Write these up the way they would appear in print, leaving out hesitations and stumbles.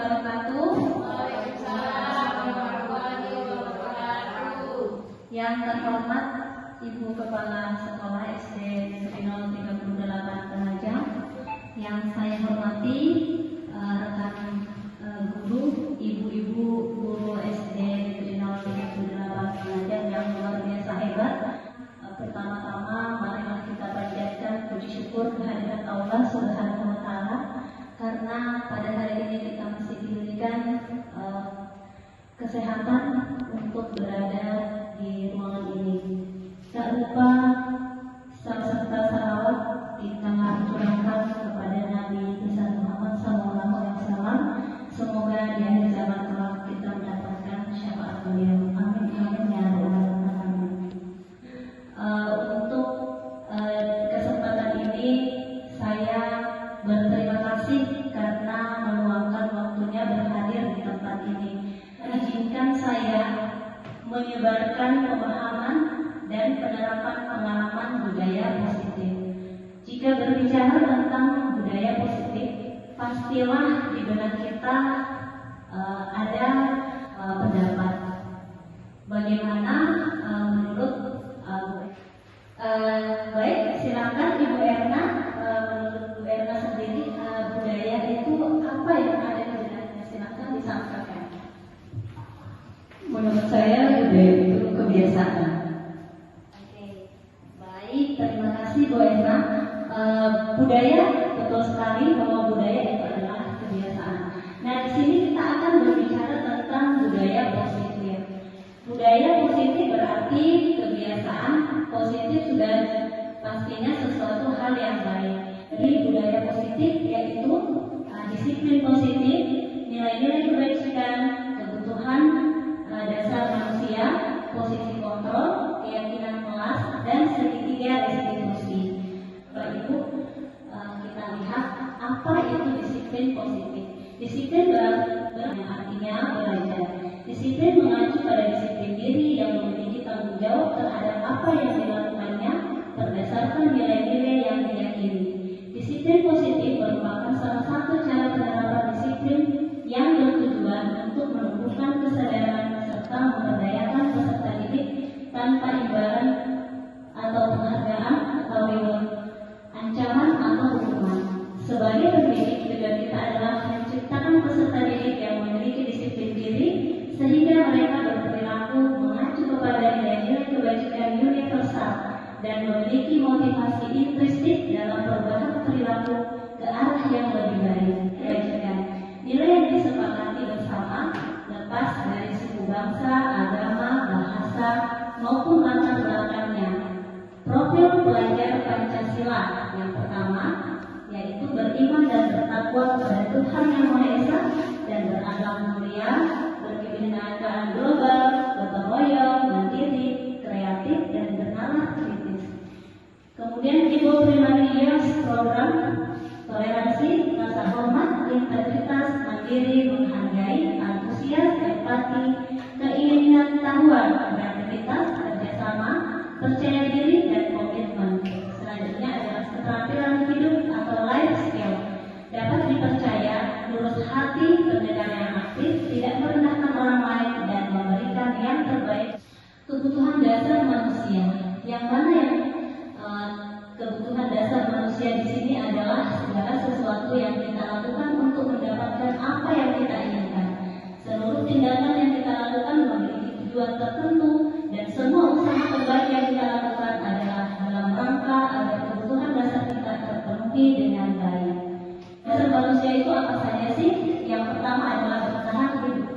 wabarakatuh. Waalaikumsalam warahmatullahi wabarakatuh. Yang terhormat Ibu Kepala Sekolah SD Negeri 038 Penajam, yang saya hormati rekan guru, ibu-ibu guru SD Negeri 038 Penajam yang luar biasa hebat. Pertama-tama marilah kita panjatkan puji syukur kehadirat Allah Subhanahu wa Ta'ala, karena pada hari ini kita masih diberikan kesehatan untuk berada di ruangan ini. Tak lupa serta salawat kita curahkan kepada Nabi besar Muhammad SAW. Semoga di akhir zaman kelak kita mendapatkan syafaat beliau. Amin amin ya rabbal alamin. Untuk kesempatan ini saya berterima kasih karena meluangkan waktunya berhadir di tempat ini. Izinkan saya menyebarkan pemahaman dan penerapan pengalaman budaya positif. Jika berbicara tentang budaya positif, pastilah di benak kita ada pendapat. Bagaimana menurut baik, silakan Ibu Erna. Menurut Bu Erna sendiri, budaya itu apa yang ada di benaknya? Silakan disampaikan. Menurut saya budaya itu kebiasaan. Oke, baik, terima kasih Bu Erna. Budaya, betul sekali bahwa budaya itu adalah kebiasaan. Nah, di sini kita akan berbicara tentang budaya positif. Budaya positif berarti kebiasaan positif sudah pastinya sesuatu hal yang baik. Jadi budaya positif yaitu disiplin positif, nilai-nilai kebajikan, kebutuhan dasar manusia, posisi kontrol, keyakinan kelas, dan segitiga restitusi. Bapak Ibu, kita lihat apa itu disiplin positif. Disiplin artinya belajar. Disiplin mengacu pada disiplin diri yang memiliki tanggung jawab terhadap apa yang dilakukannya berdasarkan nilai-nilai yang diyakini. Disiplin positif merupakan salah satu cara penerapan disiplin yang bertujuan untuk menumbuhkan kesadaran serta memberdayakan peserta didik tanpa imbalan atau penghargaan atau reward, ancaman atau hukuman. Sebagai pendidik, tujuan kita adalah menciptakan peserta didik yang memiliki disiplin diri sehingga mereka berperilaku mengacu kepada nilai-nilai kebajikan universal dan memiliki motivasi intrinsik dalam perubahan perilaku ke arah yang lebih baik. Kebajikan, nilai yang disepakati bersama lepas dari suku bangsa, agama, bahasa maupun latar belakangnya. Profil pelajar Pancasila yang pertama yaitu beriman dan bertakwa kepada Tuhan Yang Maha Esa dan berakhlak mulia, berkebinekaan global, gotong royong, mandiri, kreatif, dan bernalar kritis. Kemudian Ibu Primarius program toleransi, rasa hormat, integritas, mandiri, menghargai, antusias, empati, keinginan tahuan, kreativitas, kerjasama, percaya diri, dan komitmen. Selanjutnya adalah keterampilan hidup atau life skill. Dapat dipercaya, lurus hati, pendengar yang aktif, tidak merendahkan orang lain, dan memberikan yang terbaik. Kebutuhan dasar manusia, yang mana yang kebutuhan dasar manusia di sini adalah segala sesuatu yang kita lakukan untuk mendapatkan apa yang kita inginkan. Seluruh tindakan yang kita lakukan memiliki tujuan tertentu, dan semua usaha terbaik yang kita lakukan adalah dalam rangka agar kebutuhan dasar kita terpenuhi dengan baik. Dasar manusia itu apa saja sih? Yang pertama adalah bertahan hidup.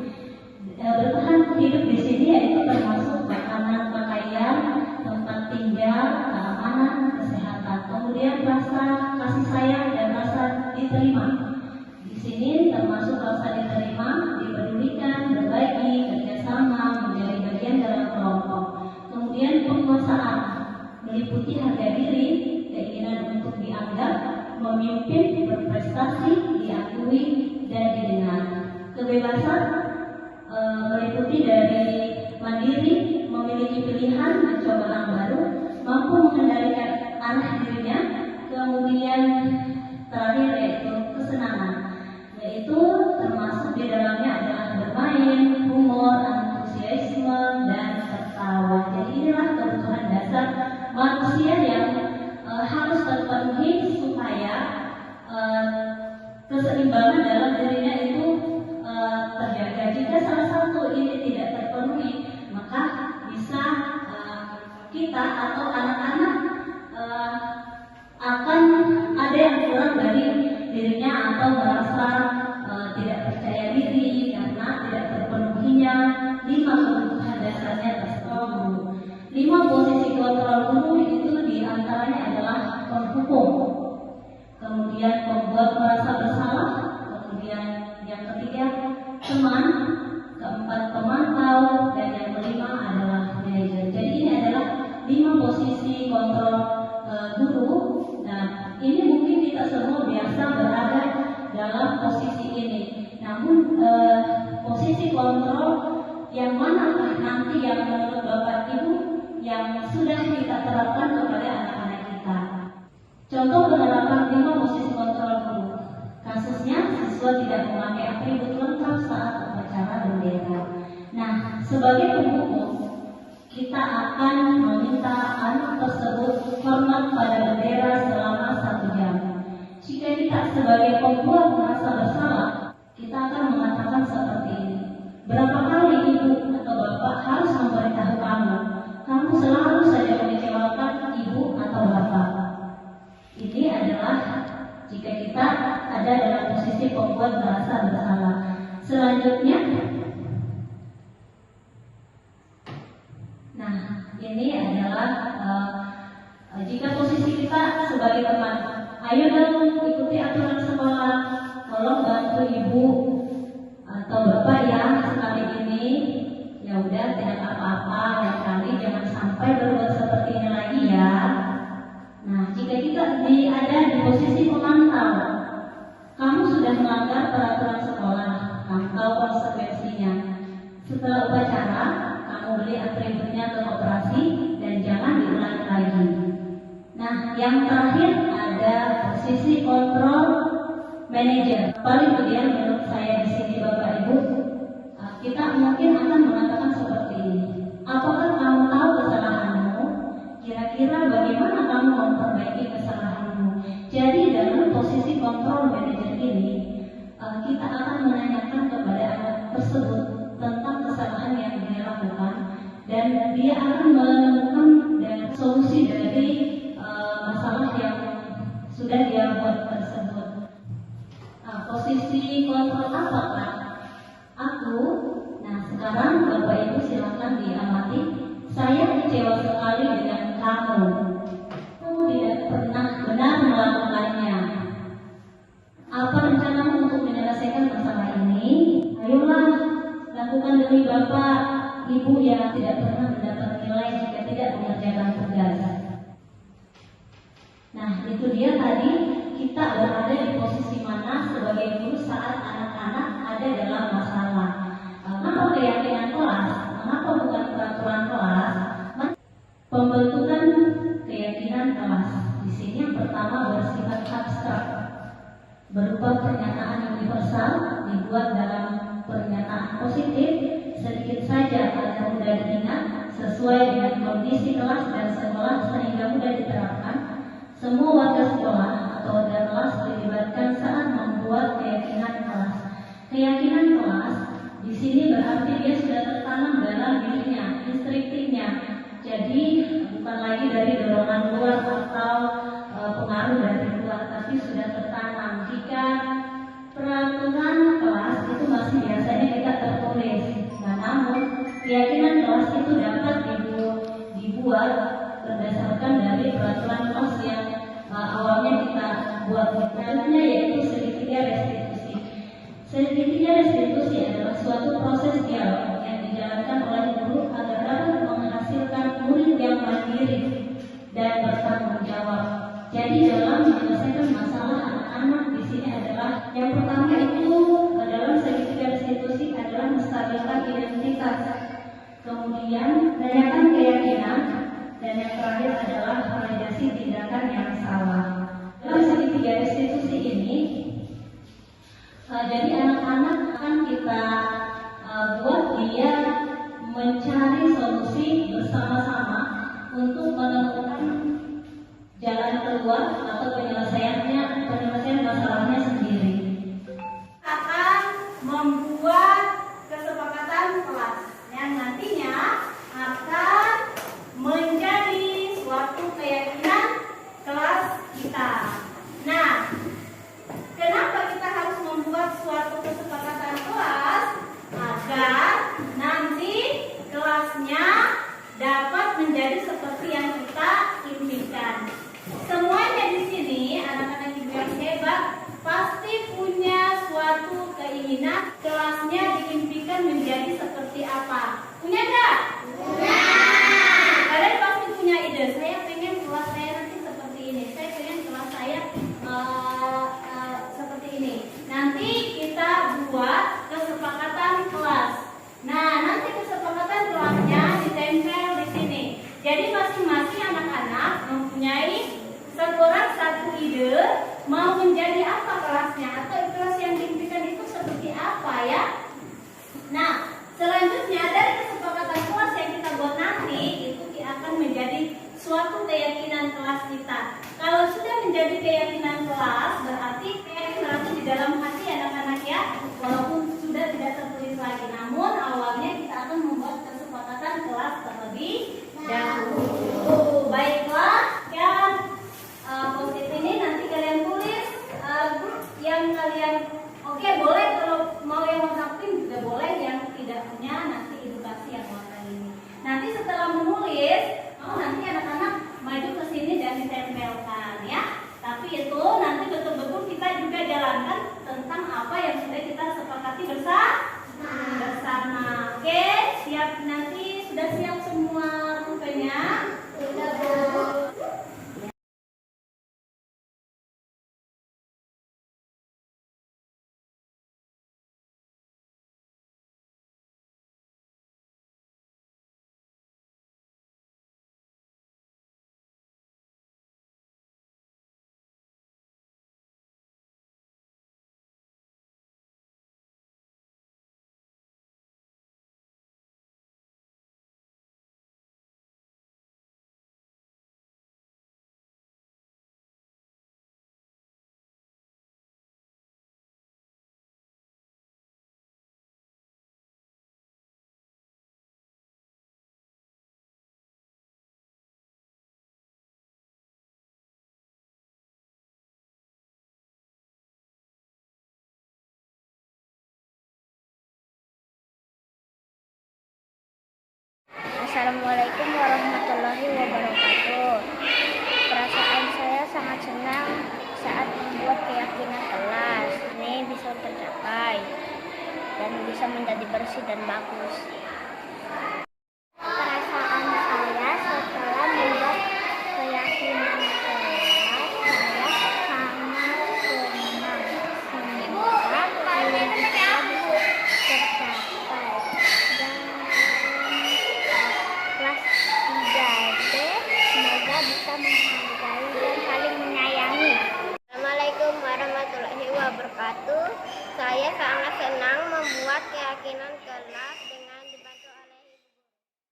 Bertahan hidup di sini yaitu termasuk makanan, pakaian, tempat tinggal, keamanan, kesehatan. Kemudian rasa kasih sayang dan rasa diterima. Di sini termasuk rasa diterima, dipedulikan, berbagi, kerjasama, menjadi bagian dalam kelompok. Kemudian penguasaan meliputi harga diri, keinginan untuk dianggap, memimpin, berprestasi, diakui, dan didengar. Kebebasan meliputi dari mandiri, memiliki pilihan, mencoba hal baru, mampu mengendalikan arah dirinya. Kemudian terakhir yaitu kesenangan, yaitu termasuk di keseimbangan dalam dirinya itu terjaga. Jika salah satu ini tidak terpenuhi, maka bisa kita atau anak-anak akan ada yang kurang dari dirinya atau merasa tidak percaya diri karena tidak terpenuhinya 5 kebutuhan dasarnya seorang guru. 5 posisi kontrol guru itu diantaranya adalah penghukum, kemudian membuat merasa bersalah, kemudian yang ketiga teman, keempat pemantau, dan yang kelima adalah manajer. Jadi ini adalah 5 posisi kontrol guru. Nah, ini mungkin kita semua biasa berada dalam posisi ini. Namun posisi kontrol yang mana nanti yang menurut Bapak Ibu yang sudah kita terapkan kepada anak-anak kita? Contoh penerapan 5 posisi kontrol guru. Kasusnya siswa tidak memakai atribut lengkap saat upacara bendera. Nah, sebagai penghukum, kita akan meminta anak tersebut hormat pada bendera selama 1 jam. Jika kita sebagai pembuat merasa bersalah, kita akan mengatakan seperti ini. Berapa kali ibu atau bapak harus memberitahu kamu? Kamu selalu saja mengecewakan ibu atau bapak. Ini adalah jika kita ada dalam posisi pembuat merasa bersalah. Selanjutnya, nah ini adalah jika posisi kita sebagai teman, ayo dong ikuti aturan sekolah, tolong bantu ibu atau bapak ya sekali ini, ya udah tidak apa-apa, lain kali jangan sampai berbuat seperti ini lagi ya. Nah, jika kita ada di posisi pemantau, kamu sudah melanggar peraturan sekolah, kamu tahu konsekuensinya. Setelah upacara, kamu beli atributnya ke koperasi dan jangan diulangi lagi. Nah, yang terakhir ada posisi kontrol manajer. Paling ideal menurut saya di sini Bapak Ibu, kita mungkin akan mengatakan seperti ini. Apakah kamu tahu kesalahanmu? Kira-kira bagaimana kamu memperbaiki kesalahanmu? Jadi dalam posisi kontrol manajer ini, kita akan menanyakan kepada anak tersebut tentang kesalahan yang dia lakukan, dan dia akan menemukan dan solusi dari masalah yang sudah dia buat tersebut. Posisi kontrol apakah aku? Nah, sekarang Bapak Ibu silakan diamati. Saya kecewa sekali dengan kamu. Kamu tidak pernah benar melakukannya. Apa rencanamu untuk menyelesaikan masalah ini? Ayolah, lakukan demi Bapak, Ibu yang tidak pernah mendapat nilai jika tidak mengerjakan tugas. Nah, itu dia tadi kita berada di posisi mana sebagai guru saat anak-anak ada dalam masalah. Mengapa keyakinan kelas? Mengapa bukan peraturan kelas? Pembentukan keyakinan kelas. Di sini yang pertama bersifat abstrak, berupa pernyataan universal dibuat dalam pernyataan positif, sedikit saja agar mudah diingat, sesuai dengan kondisi kelas dan sekolah sehingga mudah diterapkan. Semua warga sekolah atau warga kelas dilibatkan saat membuat keyakinan kelas. Keyakinan kelas di sini berarti dia sudah tertanam dalam dirinya, instruktifnya. Jadi bukan lagi dari dorongan luar atau pengaruh dari luar, tapi sudah tertanam. Jika peraturan kelas itu masih biasanya kita tertulis, nah, namun keyakinan kelas itu dapat dibuat berdasarkan dari peraturan kelas yang awalnya kita buat. Selanjutnya yaitu segitiga restitusi. Segitiga restitusi adalah suatu proses dialog yang dijalankan oleh guru agar dapat menghasilkan murid yang mandiri dan bertanggung jawab. Jadi dalam menyelesaikan masalah anak-anak di sini adalah yang pertama itu dalam segitiga restitusi adalah menstabilkan identitas, kemudian menanyakan keyakinan, dan yang terakhir adalah validasi tindakan yang salah. Dalam segitiga restitusi ini, jadi anak-anak akan kita buat dia mencari solusi bersama-sama untuk menemukan jalan keluar atau penyelesaian masalahnya sendiri. berminat kelasnya diimpikan menjadi seperti apa? Punya nggak? Punya. Kalian pasti punya ide. Saya pengen kelas saya nanti seperti ini. Saya pengen kelas saya seperti ini. Nanti kita buat kesepakatan kelas. Nah, nanti kesepakatan kelasnya ditempel di sini. Jadi masing-masing anak-anak mempunyai seorang satu ide mau menjadi apa kelasnya atau kelas yang diimpikan itu seperti apa ya. Nah, selanjutnya dari kesepakatan kelas yang kita buat nanti itu akan menjadi suatu keyakinan kelas kita. Kalau sudah menjadi keyakinan kelas berarti keyakinan itu di dalam hati anak-anak ya, walaupun sudah tidak tertulis lagi. Namun awalnya kita akan membuat kesepakatan kelas terlebih dahulu. Baiklah yang positif ini nanti kalian tulis yang kalian oke, boleh kalau mau yang warna pink juga boleh, yang tidak punya nanti edukasi yang warna ini. Nanti setelah menulis, nanti anak-anak maju ke sini dan ditempelkan ya. Tapi itu nanti betul-betul kita juga jalankan tentang apa yang sudah kita sepakati bersama. Oke, siap nanti sudah siap semua rupanya? Sudah, Bu. Assalamualaikum warahmatullahi wabarakatuh. Perasaan saya sangat senang saat membuat keyakinan kelas ini bisa tercapai dan bisa menjadi bersih dan bagus. Perasaan saya setelah membuat keyakinan kelas, saya sangat senang. Semoga kalian bisa tercapai. Dan kelas 3D semoga bisa menghargai dan saling menyayangi. Assalamualaikum warahmatullahi wabarakatuh. Saya sangat senang membuat keyakinan